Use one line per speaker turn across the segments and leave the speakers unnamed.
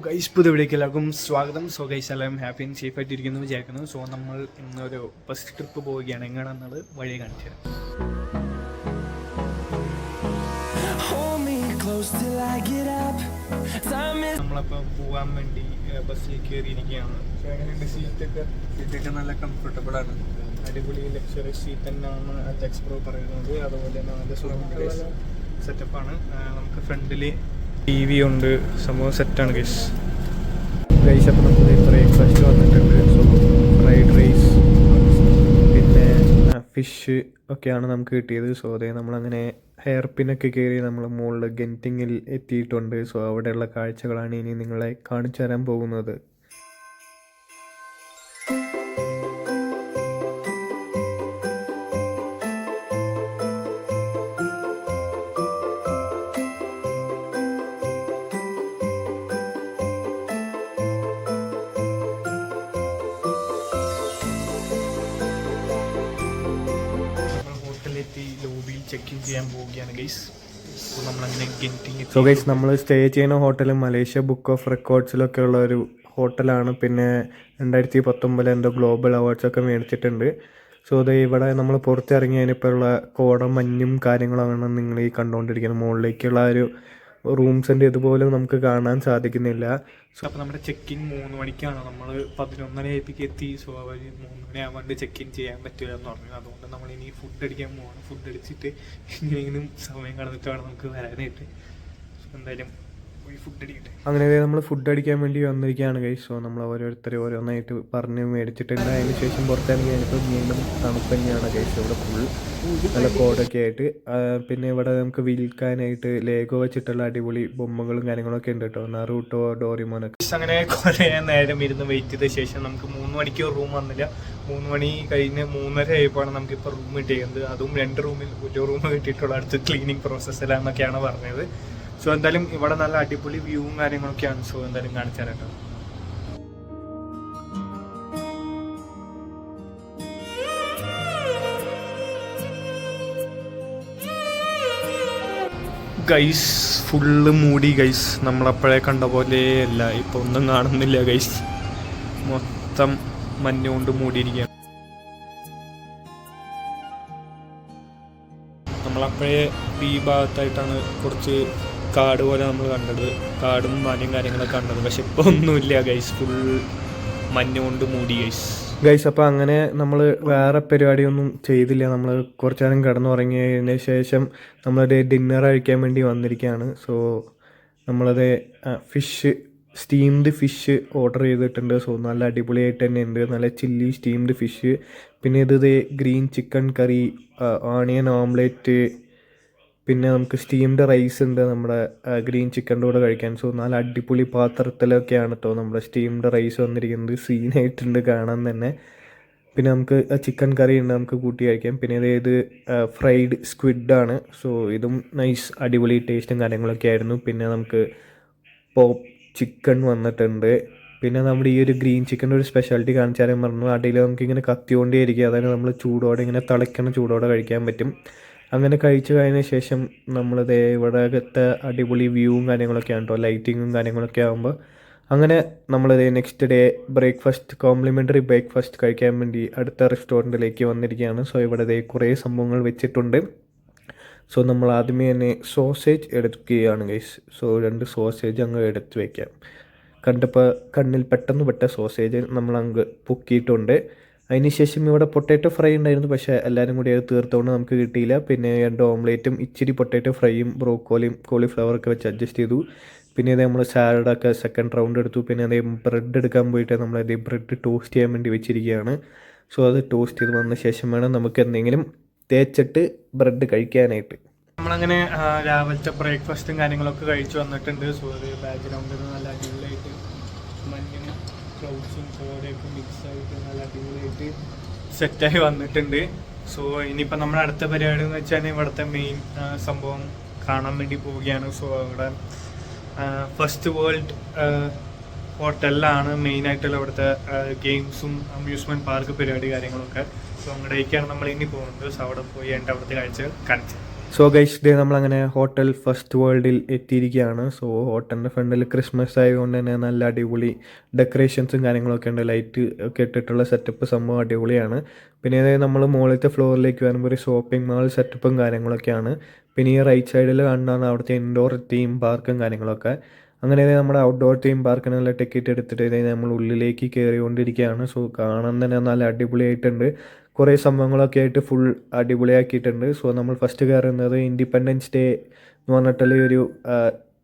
Guys പുതിയവിടേക്ക് എല്ലാവർക്കും സ്വാഗതം. So guys എല്ലാം ഹാപ്പി ആൻഡ് സേഫ് ആയിട്ടിരിക്കുന്നു വിചാരിക്കുന്നു. സോ നമ്മൾ ഇന്നൊരു ബസ് ട്രിപ്പ് പോവുകയാണ്. എങ്ങനെയാണെന്നത് വഴി കാണിച്ചു തരാം. നമ്മളപ്പോൾ പോകാൻ വേണ്ടി ബസ്സിൽ കയറിയിരിക്കുകയാണ്. സോ എങ്ങനെയുണ്ട് സീറ്റൊക്കെ നല്ല കംഫർട്ടബിൾ ആണ്. അടിപൊളി ലക്ഷറി സീറ്റ് തന്നെയാണ് അജക്സ് പ്രോ പറയുന്നത്. അതുപോലെ തന്നെ നല്ല സുഖം സെറ്റപ്പാണ്. നമുക്ക് ഫ്രണ്ടിൽ TV ഉണ്ട്. സംഭവം സെറ്റാണ് ഗൈസ്. അപ്പോൾ നമുക്ക് ബ്രേക്ക്ഫാസ്റ്റ് വന്നിട്ടുണ്ട്. സോ ഫ്രൈഡ് റൈസ് പിന്നെ ഫിഷ് ഒക്കെയാണ് നമുക്ക് കിട്ടിയത്. സോ അതേ നമ്മളങ്ങനെ ഹെയർ പിന്നൊക്കെ കയറി നമ്മൾ മുകളിൽ ഗെൻറ്റിങ്ങിൽ എത്തിയിട്ടുണ്ട്. സോ അവിടെയുള്ള കാഴ്ചകളാണ് ഇനി നിങ്ങളെ കാണിച്ചു തരാൻ പോകുന്നത്. ലോബിയിൽ ചെക്ക് ഇൻ ചെയ്യാൻ പോവുകയാണ് ഗൈസ്. സോ ഗൈസ് നമ്മൾ സ്റ്റേ ചെയ്യുന്ന ഹോട്ടൽ മലേഷ്യ ബുക്ക് ഓഫ് റെക്കോർഡ്സിലൊക്കെ ഉള്ള ഒരു ഹോട്ടലാണ്. പിന്നെ 2019 എന്തോ ഗ്ലോബൽ അവാർഡ്സൊക്കെ മേടിച്ചിട്ടുണ്ട്. സോ അത് ഇവിടെ നമ്മൾ പുറത്തിറങ്ങിയതിനിപ്പോൾ ഉള്ള കോടം മഞ്ഞും കാര്യങ്ങളാണ് നിങ്ങൾ ഈ കണ്ടുകൊണ്ടിരിക്കുന്നത്. മുകളിലേക്കുള്ള ഒരു റൂംസിൻ്റെ ഇതുപോലും നമുക്ക് കാണാൻ സാധിക്കുന്നില്ല. സോ അപ്പോൾ നമ്മുടെ ചെക്ക് ഇൻ 3 മണിക്കാണ്. നമ്മൾ 11:30 എത്തി. സോ അവർ 3 മണിയാവാണ്ട് ചെക്ക് ഇൻ ചെയ്യാൻ പറ്റില്ല എന്ന് പറഞ്ഞു. അതുകൊണ്ട് നമ്മൾ ഇനി ഫുഡ് അടിക്കാൻ പോകണം. ഫുഡ് അടിച്ചിട്ട് എങ്ങനെയെങ്കിലും സമയം കടന്നിട്ട് വേണം നമുക്ക് വരാനായിട്ട്. സോ എന്തായാലും ഫുഡ് അടിക്കട്ടെ. അങ്ങനെ നമ്മൾ ഫുഡ് അടിക്കാൻ വേണ്ടി വന്നിരിക്കുകയാണ് ഗൈസ്. സോ നമ്മൾ ഓരോന്നായിട്ട് പറഞ്ഞ് മേടിച്ചിട്ടുണ്ട്. അതിന് ശേഷം പുറത്തിറങ്ങി കഴിഞ്ഞപ്പോൾ വീണ്ടും തണുപ്പ് തന്നെയാണ് ഗൈസ്. ഇവിടെ ഫുൾ നല്ല കോടൊക്കെ ആയിട്ട്. പിന്നെ ഇവിടെ നമുക്ക് വിൽക്കാനായിട്ട് ലേഗോ വെച്ചിട്ടുള്ള അടിപൊളി ബൊമ്മകളും കാര്യങ്ങളൊക്കെ ഉണ്ട് കേട്ടോ. നറൂട്ടോ, ഡോറിമോനൊക്കെ. അങ്ങനെ കുറേ നേരം ഇരുന്ന് വെയിറ്റ് ചെയ്ത ശേഷം നമുക്ക് 3 മണിക്ക് റൂം വന്നില്ല. 3 മണി കഴിഞ്ഞ് 3:30 ആയപ്പോഴാണ് നമുക്കിപ്പോൾ റൂം കിട്ടിയത്. അതും 2 റൂമിൽ ഒരു റൂം കിട്ടിയിട്ടുള്ള അടുത്ത് ക്ലീനിങ് പ്രോസസ്സിലാന്നൊക്കെയാണ് പറഞ്ഞത്. സോ എന്തായാലും ഇവിടെ നല്ല അടിപൊളി വ്യൂവും കാര്യങ്ങളൊക്കെയാണ്. സോ എന്തായാലും കാണിച്ചു തരാം കേട്ടോ. ഗൈസ് ഫുള്ള് മൂടി ഗൈസ്. നമ്മളപ്പോഴേ കണ്ട പോലെ അല്ല, ഇപ്പൊ ഒന്നും കാണുന്നില്ല ഗൈസ്. മൊത്തം മഞ്ഞുകൊണ്ട് മൂടിയിരിക്കുകയാണ്. നമ്മളപ്പോഴേ ഈ ഭാഗത്തായിട്ടാണ് കുറച്ച് കാട് പോലെ നമ്മൾ കണ്ടത്. കാടും മഞ്ഞും കാര്യങ്ങളൊക്കെ കണ്ടത്. പക്ഷെ ഇപ്പോൾ ഒന്നുമില്ല ഗൈസ്. ഫുൾ മഞ്ഞുകൊണ്ട് മൂടി ഗൈസ്. അപ്പോൾ അങ്ങനെ നമ്മൾ വേറെ പരിപാടിയൊന്നും ചെയ്തില്ല. നമ്മൾ കുറച്ച് നേരം കിടന്നുറങ്ങിയതിന് ശേഷം നമ്മളത് ഡിന്നർ കഴിക്കാൻ വേണ്ടി വന്നിരിക്കുകയാണ്. സോ നമ്മളത് സ്റ്റീംഡ് ഫിഷ് ഓർഡർ ചെയ്തിട്ടുണ്ട്. സോ നല്ല അടിപൊളിയായിട്ട് തന്നെ ഉണ്ട്. നല്ല ചില്ലി സ്റ്റീംഡ് ഫിഷ്. പിന്നെ ഇത് ഗ്രീൻ ചിക്കൻ കറി, ഓണിയൻ ഓംലെറ്റ്, പിന്നെ നമുക്ക് സ്റ്റീംഡ് റൈസ് ഉണ്ട് നമ്മുടെ ഗ്രീൻ ചിക്കൻ്റെ കൂടെ കഴിക്കാൻ. സോ നല്ല അടിപൊളി പാത്രത്തിലൊക്കെയാണ് കേട്ടോ നമ്മുടെ സ്റ്റീംഡ് റൈസ് വന്നിരിക്കുന്നത്. സീനായിട്ടുണ്ട് കാണാൻ തന്നെ. പിന്നെ നമുക്ക് ചിക്കൻ കറി ഉണ്ട്, നമുക്ക് കൂട്ടി കഴിക്കാം. പിന്നെ ഇത് ഫ്രൈഡ് സ്ക്വിഡാണ്. സോ ഇതും നൈസ് അടിപൊളി ടേസ്റ്റും കാര്യങ്ങളൊക്കെ ആയിരുന്നു. പിന്നെ നമുക്ക് പോപ്പ് ചിക്കൻ വന്നിട്ടുണ്ട്. പിന്നെ നമ്മുടെ ഈ ഒരു ഗ്രീൻ ചിക്കൻ്റെ ഒരു സ്പെഷ്യാലിറ്റി കാണിച്ചാലും പറഞ്ഞു. അടിയിൽ നമുക്കിങ്ങനെ കത്തിക്കൊണ്ടേയിരിക്കും. അതായത് നമ്മൾ ചൂടോടെ ഇങ്ങനെ തിളയ്ക്കണ ചൂടോടെ കഴിക്കാൻ പറ്റും. അങ്ങനെ കഴിച്ചു കഴിഞ്ഞ ശേഷം നമ്മളിത് ഇവിടത്തെ അടിപൊളി വ്യൂവും കാര്യങ്ങളൊക്കെയാണ് കേട്ടോ, ലൈറ്റിങ്ങും കാര്യങ്ങളൊക്കെ ആകുമ്പോൾ. അങ്ങനെ നമ്മളിത് നെക്സ്റ്റ് ഡേ കോംപ്ലിമെൻ്ററി ബ്രേക്ക്ഫാസ്റ്റ് കഴിക്കാൻ വേണ്ടി അടുത്ത റെസ്റ്റോറൻറ്റിലേക്ക് വന്നിരിക്കുകയാണ്. സോ ഇവിടെ കുറേ സംഭവങ്ങൾ വെച്ചിട്ടുണ്ട്. സോ നമ്മൾ ആദ്യമേ തന്നെ സോസേജ് എടുക്കുകയാണ് ഗൈസ്. സോ 2 സോസേജ് അങ്ങ് എടുത്ത് വയ്ക്കാം. കണ്ടപ്പോൾ കണ്ണിൽ പെട്ടെന്ന് പെട്ട സോസേജ് നമ്മൾ അങ്ങ് പൊക്കിയിട്ടുണ്ട്. അതിനുശേഷം ഇവിടെ പൊട്ടാറ്റോ ഫ്രൈ ഉണ്ടായിരുന്നു. പക്ഷേ എല്ലാവരും കൂടി അത് തീർത്തുകൊണ്ട് നമുക്ക് കിട്ടിയില്ല. പിന്നെ 2 ഓംലേറ്റും ഇച്ചിരി പൊട്ടാറ്റോ ഫ്രൈയും ബ്രോക്കോളിയും കോളിഫ്ലവറൊക്കെ വെച്ച് അഡ്ജസ്റ്റ് ചെയ്തു. പിന്നെ അത് നമ്മൾ സാലഡൊക്കെ സെക്കൻഡ് റൗണ്ട് എടുത്തു. പിന്നെ അതേ ബ്രെഡ് എടുക്കാൻ പോയിട്ട് നമ്മളത് ബ്രെഡ് ടോസ്റ്റ് ചെയ്യാൻ വേണ്ടി വെച്ചിരിക്കുകയാണ്. സോ അത് ടോസ്റ്റ് ചെയ്ത് വന്ന ശേഷം വേണം നമുക്ക് എന്തെങ്കിലും തേച്ചിട്ട് ബ്രെഡ് കഴിക്കാനായിട്ട്. നമ്മളങ്ങനെ രാവിലത്തെ ബ്രേക്ക്ഫാസ്റ്റും കാര്യങ്ങളൊക്കെ കഴിച്ചു വന്നിട്ടുണ്ട്. സോ അത് ബാക്ക്ഗ്രൗണ്ടിൽ നല്ല അടിപൊളിയായിട്ട് മഞ്ഞും ക്ലൗഡ്സും കോടയൊക്കെ മിക്സായിട്ട് നല്ല അടിപൊളിയായിട്ട് സെറ്റായി വന്നിട്ടുണ്ട്. സോ ഇനിയിപ്പോൾ നമ്മുടെ അടുത്ത പരിപാടി എന്ന് വെച്ചാൽ ഇവിടുത്തെ മെയിൻ സംഭവം കാണാൻ വേണ്ടി പോവുകയാണ്. സോ അവിടെ ഫസ്റ്റ് വേൾഡ് ഹോട്ടലിലാണ് മെയിനായിട്ടുള്ള ഇവിടുത്തെ ഗെയിംസും അമ്യൂസ്മെൻറ്റ് പാർക്ക് പരിപാടി കാര്യങ്ങളൊക്കെ. സോ അങ്ങോട്ടേക്കാണ് നമ്മൾ ഇനി പോകുന്നത്. സോ അവിടെ പോയി എൻ്റെ അവിടുത്തെ കാഴ്ചകൾ കാണിച്ചത്. സോ ഗൈസ് ഡേ നമ്മളങ്ങനെ ഹോട്ടൽ ഫസ്റ്റ് വേൾഡിൽ എത്തിയിരിക്കുകയാണ്. സോ ഹോട്ടലിൻ്റെ ഫ്രണ്ടിൽ ക്രിസ്മസ് ആയതുകൊണ്ട് തന്നെ നല്ല അടിപൊളി ഡെക്കറേഷൻസും കാര്യങ്ങളൊക്കെ ഉണ്ട്. ലൈറ്റ് ഒക്കെ ഇട്ടിട്ടുള്ള സെറ്റപ്പ് സംഭവം അടിപൊളിയാണ്. പിന്നെ അതായത് നമ്മൾ മുകളിലത്തെ ഫ്ലോറിലേക്ക് വരുമ്പോൾ ഒരു ഷോപ്പിംഗ് മാൾ സെറ്റപ്പും കാര്യങ്ങളൊക്കെയാണ്. പിന്നെ ഈ റൈറ്റ് സൈഡിൽ കാണുന്നതാണ് അവിടുത്തെ ഇൻഡോർ തീം പാർക്കും കാര്യങ്ങളൊക്കെ. അങ്ങനെ നമ്മുടെ ഔട്ട്ഡോർ തീം പാർക്കിനുള്ള ടിക്കറ്റ് എടുത്തിട്ട് നമ്മൾ ഉള്ളിലേക്ക് കയറിക്കൊണ്ടിരിക്കുകയാണ്. സോ കാണാൻ തന്നെ നല്ല അടിപൊളിയായിട്ടുണ്ട്. കുറേ സംഭവങ്ങളൊക്കെ ആയിട്ട് ഫുൾ അടിപൊളിയാക്കിയിട്ടുണ്ട്. സോ നമ്മൾ ഫസ്റ്റ് കയറുന്നത് ഇൻഡിപെൻഡൻസ് ഡേ എന്ന് പറഞ്ഞിട്ടുള്ള ഒരു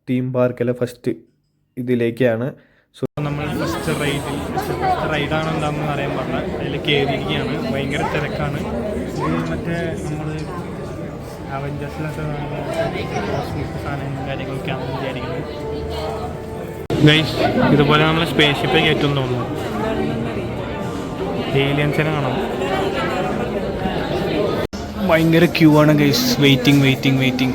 തീം പാർക്കിലെ ഫസ്റ്റ് ഇതിലേക്കാണ്. സോ
നമ്മൾ ഫസ്റ്റ് റൈഡാണ് എന്താണെന്ന് അറിയാൻ പറഞ്ഞാൽ അതിൽ കയറിയിരിക്കുകയാണ്. ഭയങ്കര തിരക്കാണ്. ഇത് മറ്റേ നമ്മൾ അവഞ്ചേഴ്സിലൊക്കെ സാധനങ്ങളും കാര്യങ്ങളൊക്കെയാണ് വിചാരിക്കുന്നത്. ഗൈസ് ഇതുപോലെ നമ്മൾ സ്പേസ് ഷിപ്പ് കയറ്റും തോന്നുന്നു. ഏലിയൻസിനെ കാണാം. ഭയങ്കര ക്യൂ ആണ് ഗൈസ്. വെയിറ്റിംഗ്.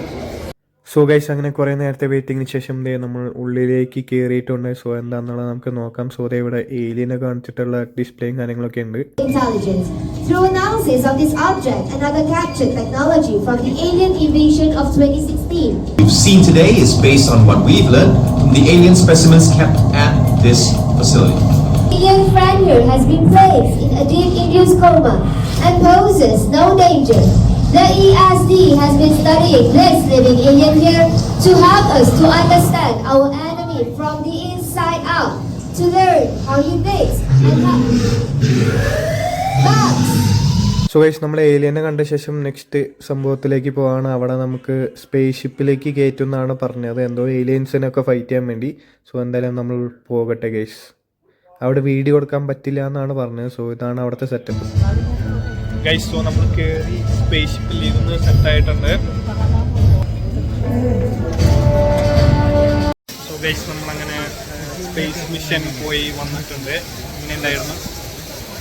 സോ ഗൈസ് അങ്ങനെ കുറേ നേരത്തെ വെയിറ്റിങ്ങിന് ശേഷം നമ്മൾ ഉള്ളിലേക്ക് കയറിയിട്ടുണ്ട്. സോ എന്താണെന്നുള്ളത് നമുക്ക് നോക്കാം. സോ ഇവിടെ ഏലിയനെ കാണിച്ചിട്ടുള്ള ഡിസ്പ്ലേയും കാര്യങ്ങളൊക്കെ ഉണ്ട്.
Through analysis of this object and other captured technology from the alien invasion of 2016.
We've seen today is based on what we've learned from the alien specimens kept at this facility.
Alien Franier has been placed in a deep-induced coma and poses no danger. The ESD has been studying this living alien here to help us to understand our enemy from the inside out, to learn how he thinks and how...
so guys നമ്മൾ ഏലിയനെ കണ്ട ശേഷം next സംഭവത്തിലേക്ക് പോവാണ്. അവിടെ നമുക്ക് space ഷിപ്പിലേക്ക് കയറ്റുമെന്നാണ് പറഞ്ഞത്, എന്തോ ഏലിയൻസിനൊക്കെ fight ചെയ്യാൻ വേണ്ടി. സോ എന്തായാലും നമ്മൾ പോകട്ടെ ഗൈസ്. അവിടെ വീഡിയോ കൊടുക്കാൻ പറ്റില്ല എന്നാണ് പറഞ്ഞത്. സോ ഇതാണ് അവിടുത്തെ സെറ്റപ്പ്
ഗൈസ്. സോ നമ്മൾ കയറി സ്പേസ് ഷിപ്പിൽ ഇരുന്ന് സെറ്റായിട്ടുണ്ട്. സോ ഗൈസ് നമ്മളങ്ങനെ സ്പേസ് മിഷൻ പോയി വന്നിട്ടുണ്ട്. ഇങ്ങനെ ഉണ്ടായിരുന്നു.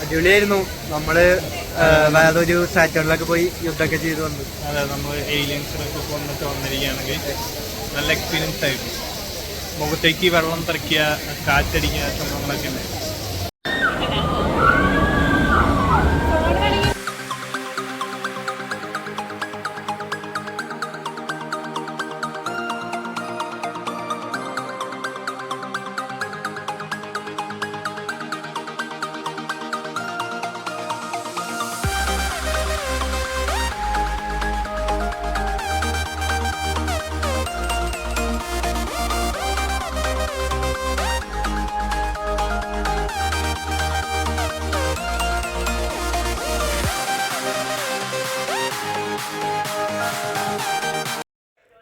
അടിപൊളിയായിരുന്നു. നമ്മള് വേറൊരു സാറ്റർണിലൊക്കെ പോയി യുദ്ധമൊക്കെ ചെയ്ത് വന്നു.
അതെ, നമ്മൾ ഏലിയൻസിനൊക്കെ കൊണ്ടിട്ട് വന്നിരിക്കുകയാണെങ്കിൽ നല്ല എക്സ്പീരിയൻസ് ആയിരുന്നു. മുഖത്തേക്ക് വെള്ളം തെറിക്കുക, കാറ്റടിക്കുക, സംഭവങ്ങളൊക്കെ ഉണ്ട്.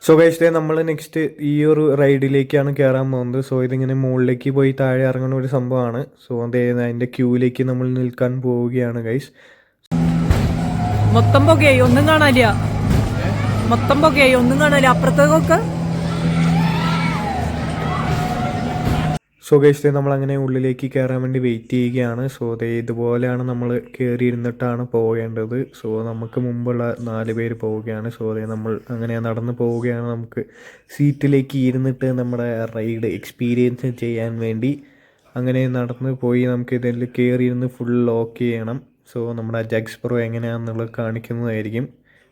സോ ഗൈസ് നമ്മൾ നെക്സ്റ്റ് ഈ ഒരു റൈഡിലേക്കാണ് കയറാൻ പോകുന്നത്. സോ ഇതിങ്ങനെ മുകളിലേക്ക് പോയി താഴെ ഇറങ്ങുന്ന ഒരു സംഭവമാണ്. സോ അതിൻ്റെ ക്യൂവിലേക്ക് നമ്മൾ നിൽക്കാൻ പോവുകയാണ് ഗൈസ്.
മൊത്തം പൊക്കെയായി ഒന്നും കാണാനില്ല. അപ്പുറത്തേക്കൊക്കെ
സോ ഗൈസ് നമ്മളങ്ങനെ ഉള്ളിലേക്ക് കയറാൻ വേണ്ടി വെയിറ്റ് ചെയ്യുകയാണ്. സോ ഇതുപോലെയാണ് നമ്മൾ കയറി ഇരുന്നിട്ടാണ് പോകേണ്ടത്. സോ നമുക്ക് മുമ്പുള്ള 4 പേര് പോവുകയാണ്. സോ നമ്മൾ അങ്ങനെ നടന്ന് പോവുകയാണ്. നമുക്ക് സീറ്റിലേക്ക് ഇരുന്നിട്ട് നമ്മുടെ റൈഡ് എക്സ്പീരിയൻസ് ചെയ്യാൻ വേണ്ടി അങ്ങനെ നടന്ന് പോയി നമുക്ക് ഇതിൽ കയറി ഇരുന്ന് ഫുൾ ലോക്ക് ചെയ്യണം. സോ നമ്മുടെ ജഗ്സ് പ്രോ എങ്ങനെയാണെന്നുള്ളത് കാണിക്കുന്നതായിരിക്കും.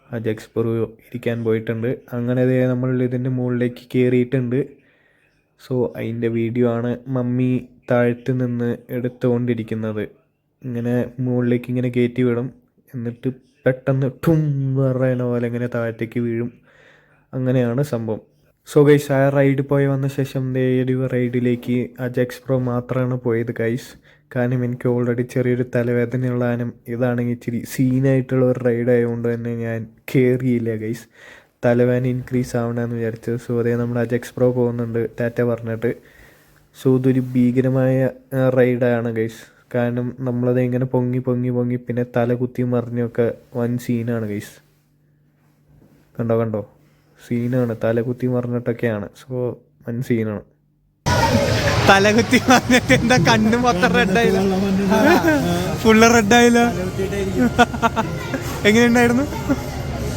ആ ജഗ്സ് പ്രോ ഇരിക്കാൻ പോയിട്ടുണ്ട്. അങ്ങനെ നമ്മൾ ഇതിൻ്റെ മുകളിലേക്ക് കയറിയിട്ടുണ്ട്. സോ അതിൻ്റെ വീഡിയോ ആണ് മമ്മി താഴത്ത് നിന്ന് എടുത്തുകൊണ്ടിരിക്കുന്നത്. ഇങ്ങനെ മുകളിലേക്ക് ഇങ്ങനെ കയറ്റി വിടും, എന്നിട്ട് പെട്ടെന്ന് ടും പറയുന്ന പോലെ ഇങ്ങനെ താഴത്തേക്ക് വീഴും. അങ്ങനെയാണ് സംഭവം. സോ ഗൈസ് ആ റൈഡ് പോയി വന്ന ശേഷം ഒരു റൈഡിലേക്ക് ആ ജഗ്സ് പ്രോ മാത്രമാണ് പോയത് ഗൈസ്. കാരണം എനിക്ക് ഓൾറെഡി ചെറിയൊരു തലവേദനയുള്ള ആനം ഇതാണെങ്കിൽ ഇച്ചിരി സീനായിട്ടുള്ള ഒരു റൈഡ് ആയതുകൊണ്ട് തന്നെ ഞാൻ കയറിയില്ല ഗൈസ്. തലവേദന ഇൻക്രീസ് ആവണമെന്ന് വിചാരിച്ചത്. സോ നമ്മുടെ ജഗ്സ് പ്രോ പോകുന്നുണ്ട് ടാറ്റ പറഞ്ഞിട്ട്. സോ ഇതൊരു ഭീകരമായ റൈഡാണ് ഗൈസ്. കാരണം നമ്മളത് ഇങ്ങനെ പൊങ്ങി പിന്നെ തല കുത്തി മറിഞ്ഞൊക്കെ വൻ സീനാണ് ഗൈസ്. കണ്ടോ സീനാണ്, തല കുത്തി മറിഞ്ഞിട്ടൊക്കെയാണ്. സോ വൻ സീനാണ്.
തലകുത്തി വന്നിട്ട് എന്താ കണ്ണ് മൊത്തം റെഡായില്ല, ഫുള്ള് റെഡായില്ല. എങ്ങനെയുണ്ടായിരുന്നു?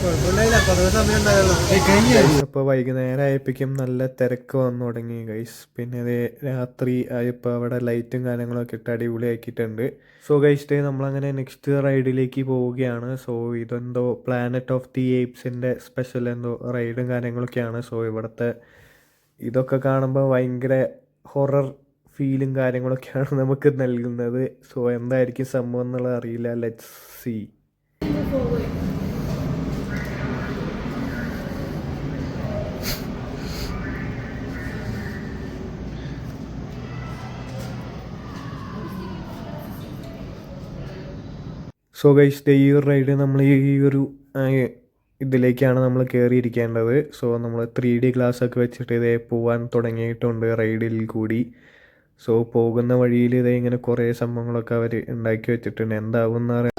കുഴപ്പമില്ല, കുറേ സമയം ഉണ്ടായിരുന്നു.
അപ്പോൾ വൈകുന്നേരം ആയപ്പോഴേക്കും നല്ല തിരക്ക് വന്നു തുടങ്ങി ഗൈസ്. പിന്നെ അത് രാത്രി ആയപ്പോൾ അവിടെ ലൈറ്റും കാര്യങ്ങളൊക്കെ ഇട്ട് അടിപൊളിയാക്കിയിട്ടുണ്ട്. സോ ഗൈസ് നമ്മളങ്ങനെ നെക്സ്റ്റ് റൈഡിലേക്ക് പോവുകയാണ്. സോ ഇതെന്തോ പ്ലാനറ്റ് ഓഫ് ദി ഏപ്സിൻ്റെ സ്പെഷ്യൽ എന്തോ റൈഡും കാര്യങ്ങളൊക്കെയാണ്. സോ ഇവിടുത്തെ ഇതൊക്കെ കാണുമ്പോൾ ഭയങ്കര ഹൊറർ ഫീലും കാര്യങ്ങളൊക്കെയാണ് നമുക്ക് നൽകുന്നത്. സോ എന്തായിരിക്കും സംഭവം എന്നുള്ളത് അറിയില്ല. Let's see. സോ ഗൈസ് ഈ ഒരു റൈഡ് നമ്മൾ ഈ ഒരു ഇതിലേക്കാണ് നമ്മൾ കയറിയിരിക്കേണ്ടത്. സോ നമ്മൾ 3D ഗ്ലാസ്സൊക്കെ വെച്ചിട്ട് ഇതേ പോവാൻ തുടങ്ങിയിട്ടുണ്ട് റൈഡിൽ കൂടി. സോ പോകുന്ന വഴിയിൽ ഇതേ ഇങ്ങനെ കുറേ സംഭവങ്ങളൊക്കെ അവർ ഉണ്ടാക്കി വെച്ചിട്ടുണ്ട്. എന്താവും എന്ന്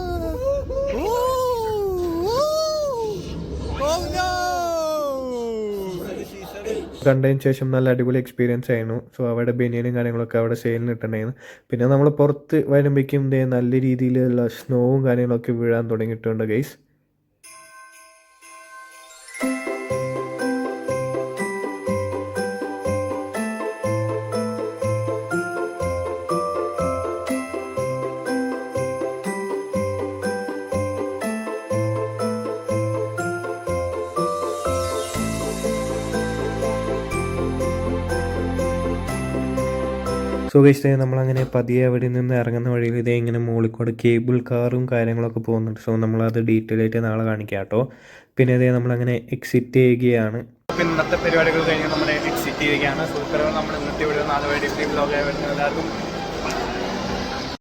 കണ്ടതിന് ശേഷം നല്ല അടിപൊളി എക്സ്പീരിയൻസ് ആയിരുന്നു. സോ അവിടെ ബനിയനും കാര്യങ്ങളൊക്കെ അവിടെ സെയിലിന് ഇട്ടുണ്ടായിരുന്നു. പിന്നെ നമ്മൾ പുറത്ത് വരുമ്പോഴേക്കും നല്ല രീതിയിലുള്ള സ്നോവും കാര്യങ്ങളൊക്കെ വീഴാൻ തുടങ്ങിയിട്ടുണ്ട് ഗൈസ്. സോ ഗൈസ് നമ്മളങ്ങനെ പതിയെ അവിടെ നിന്ന് ഇറങ്ങുന്ന വഴിയിൽ ഇതേ ഇങ്ങനെ മുകളിൽ കേബിൾ കാറും കാര്യങ്ങളൊക്കെ പോകുന്നുണ്ട്. സോ നമ്മളത് ഡീറ്റെയിൽ ആയിട്ട് നാളെ കാണിക്കാം കേട്ടോ. പിന്നെ ഇതേ നമ്മളങ്ങനെ എക്സിറ്റ് ചെയ്യുകയാണ്.
അപ്പോൾ ഇന്നത്തെ പരിപാടികൾ കഴിഞ്ഞ് നമ്മൾ എക്സിറ്റ് ചെയ്യുകയാണ്. സൂപ്പർ നമ്മൾ ഇന്നത്തെ ഇവിടെ 4 വീഡിയോ ബ്ലോഗായി വരുന്നത് എല്ലാവർക്കും